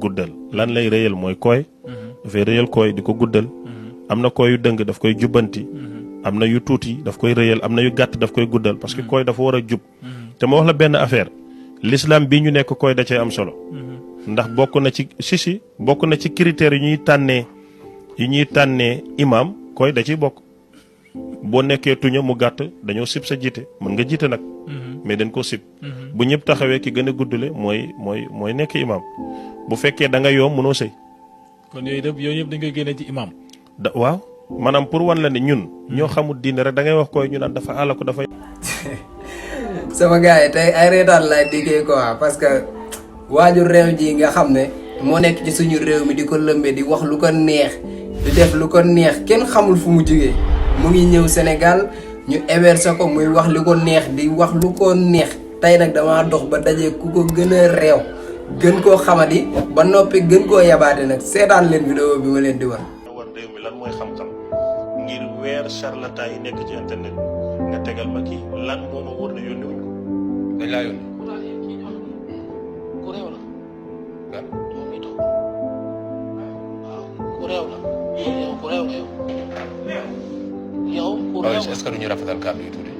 guddal lan lay réyal mooy kooy dafay réyal kooy di ko guddal am na kooy yu dëng daf koy jubbanti am na yu tuuti daf koy réyal am na yu gàtt daf koy guddal parce que kooy dafa war a jub te ma wax la benn affaire l'islam bii ñu nekk kooy da cee am solo ndax bokk na ci bokk na ci critères yu ñuy tànnee imam kooy da ciy bokk boo nekkee tuña mu gàtt dañoo sib sa jiite mën nga jiite nag mais dañ ko sib bu ñëpp taxawee ki gën a guddale mooy nekk imam bu fekkee da nga yoom mënoo sëy kon yooyu yëpp dañ koy génne ci imam waaw maanaam pour wan la ne ñun ñoo xamul diine rek da ngay wax koy ñu naan dafa àlla ko dafa sama gars yi tey ay reetaan lay déggee quoi parce que waajur réew ji nga xam ne moo nekk ci suñu réew mi di ko lëmbee di wax lu ko neex di def lu ko neex kenn xamul fu mu jógee mu ngi ñëw Sénégal ñu héberger ko muy wax lu ko neex di wax lu ko neex tey nag damaa dox ba daje ku ko gën a réew gën koo xamadi ba noppi gën koo yabaate nag seetaan leen vidéo bi ma leen di wan. war réew mi lan mooy xam-xam ngir weer charlatan yi nekk ci internet nga tegal ma kii lan moo ma wóor na yónni wuñ ko dañ laa yónni ku réew la lan moom mi toog waaw ku réew la yow ku réew nga yow ku réew est-ce que duñu rafetal kàddu yi tuuti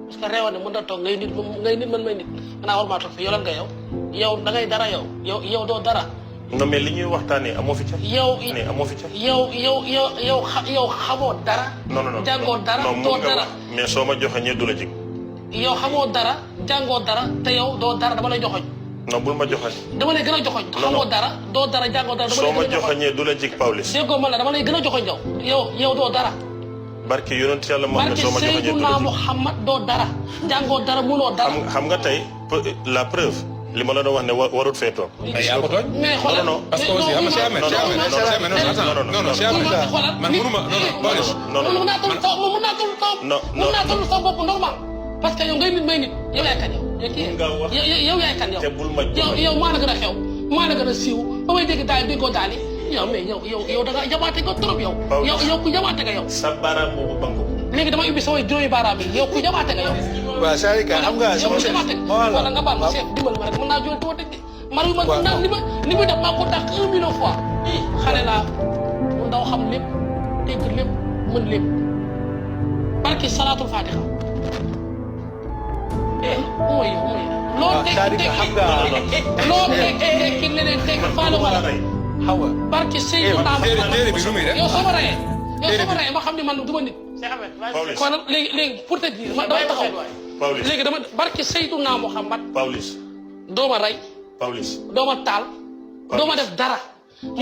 parce que réew ne mën na toog ngay nit man may nit xanaa war maa toog fi yow lan nga yow da ngay dara yow doo dara non mais li ñuy waxtaanee amoo fi ca amoo fi ca yow xamoo dara non jàngoo dara non doo dara mais soo ma joxoñee du la jig yow xamoo dara jàngoo dara te yow doo dara dama lay joxoñ non bul ma joxoñ dama lay gën a joxoñ xamoo dara doo dara jàngoo dara soo ma joxoñee du la jig Pawlish déggoo ma la dama lay gën a joxoñ yow doo dara barke yonent yàlla Muhammad barke soo ma joxoñee du la Seydina jig Muhammad doo dara jàngoo dara munoo dara xam nga tey la preuve li ma la doon wax ne warut fee toog mais yaa ko tooñ mais xoolal non parce que aussi xam nga man mënuma mun naa toll sa bopp normal parce que yow ngay nit may nit yow yaay kan yow yaay kan te bul ma yow maa la gën a xew maa la gën a siiw ba may dégg daal déggoo daal yow mais yow da nga yabaate ko trop yow ku yabaate nga yow sa baaraam boobu banku léegi dama ubbi samay juróomi baaraam yi yow ku yabaate nga yow waaw Sarika xam nga yow ku yabaate wala nga baal ma chef dimbali ma rek mën naa jóge tuwa dëgg man yu ma naa li muy def maa ko dàq 1 million fois xale laa mu ndaw xam lépp dégg lépp mën lépp barki salaatul fatiha mooy loolu tekki leneen tekki faale wala xaw nga barki Seydina téere bi lu muy def yow soo ma rayee ma xam ne man du ma nit kon léegi pour te dire ma damay taxaw léegi dama barki Seydina Muhammad Pawlish doo ma rey Pawlish doo ma taal doo ma def dara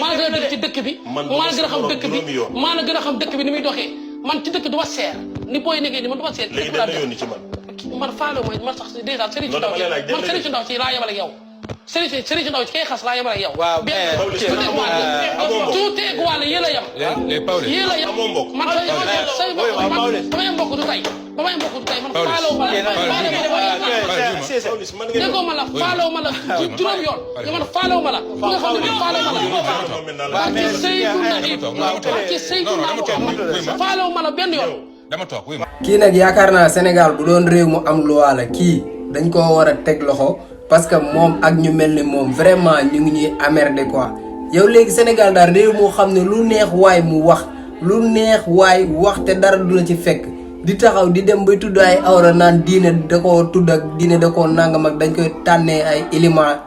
maa la gën a dëkk ci dëkk bi maa la gën a xam dëkk bi maa la gën a xam dëkk bi ni muy doxee man ci dëkk du ma seer ni booy nekkee ni man du ma seer léegi dañ la yónni ci man man faale mooy man sax déjà Serigne Ndaw man Serigne Ndaw ci laa yemal ak yow Serigne Ndaw ci kay xas laa yemal ak yow waaw tout est égal yéen a yem yéen a yem man say ba may mbokk du tey ba may mbokk du tey man faalewu ma la déggoo ma la faalewu ma la juróom yoon nga man faalewu ma la fu nga xam ne man faalewu ma la barki Seydou Nabi faalewu ma la benn yoon dama toog wuy ma kii nag yaakaar naa Sénégal bu doon réew mu am loi la kii dañ koo war a teg loxo parce que moom ak ñu mel ni moom vraiment ñu ngi ñuy emmerder quoi yow léegi Sénégal daal réew moo xam ne lu neex waay mu wax lu neex waay wax te dara du la ci fekk di taxaw di dem bay tudd ay awra naan diine da koo tudd ak diine da koo nangam ak dañ koy tànnee ay éléments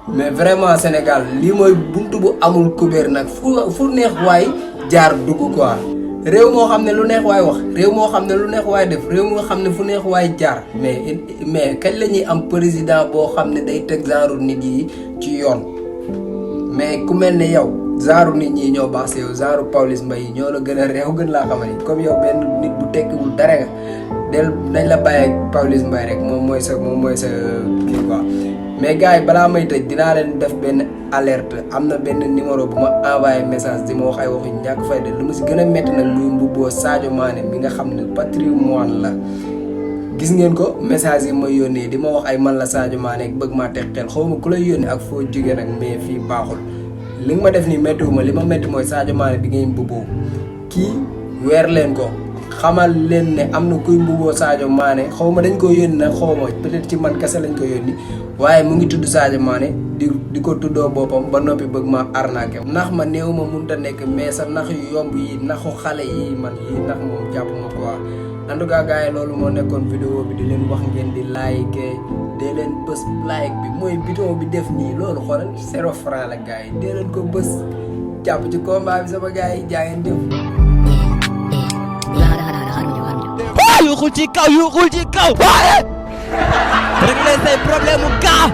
mais vraiment Sénégal lii mooy buntu bu amul kubéer nag fu neex waay jaar dugg quoi. réew moo xam ne lu neex waay wax réew moo xam ne lu neex waay def réew moo xam ne fu neex waay jaar mais kañ la ñuy am président boo xam ne day teg genre nit yi ci yoon mais ku mel ne yow genre nit ñi ñoo baax si yow genre Pawlish Mbaye ñoo la gën a réew gën laa xamal ni comme yow benn nit bu tekkiwul dara nga nañ la bàyyi ak Pawlish Mbaye rek moom mooy sa kii quoi. mais gars yi balaa may tëj dinaa leen def benn alerte am na benn numéro bu ma envoyé message di ma wax ay waxu ñàkk fayda lu ma si gën a métti nag muy mbubboo Sadio Mané mi nga xam ne patrimoine la gis ngeen ko message yi ma yónnee di ma wax ay man la Sadio Mané bëgg maa teg xel xaw ma ku lay yónnee ak foo jógee nag mais fii baaxul li nga ma def nii méttiwu ma li ma métti mooy Sadio Mané bi ngay mbubboo kii weer leen ko xamal leen ne am na kuy mbuboo Sadio Mané xaw ma dañ ko yónni nag xaw ma peut-être ci man kese lañ ko yónni waaye mu ngi tudd Sadio Mané di ko tuddoo boppam ba noppi bëgg ma arnaqué nax ma néew ma mënut a nekk mais sa nax yu yomb yi naxu xale yi man yi nax moom jàpp ma quoi en tout cas gars yi loolu moo nekkoon vidéo bi di leen wax ngeen di like dee leen bës like bi mooy bidon bi def nii loolu xoolal 0 franc la gars yi dee leen ko bës jàpp ci combat bi sama gars yi jaa ngeen def. yuuxul ci kaw yuuxul ci kaw waaye régler say problème mu kaa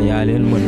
yaa leen mën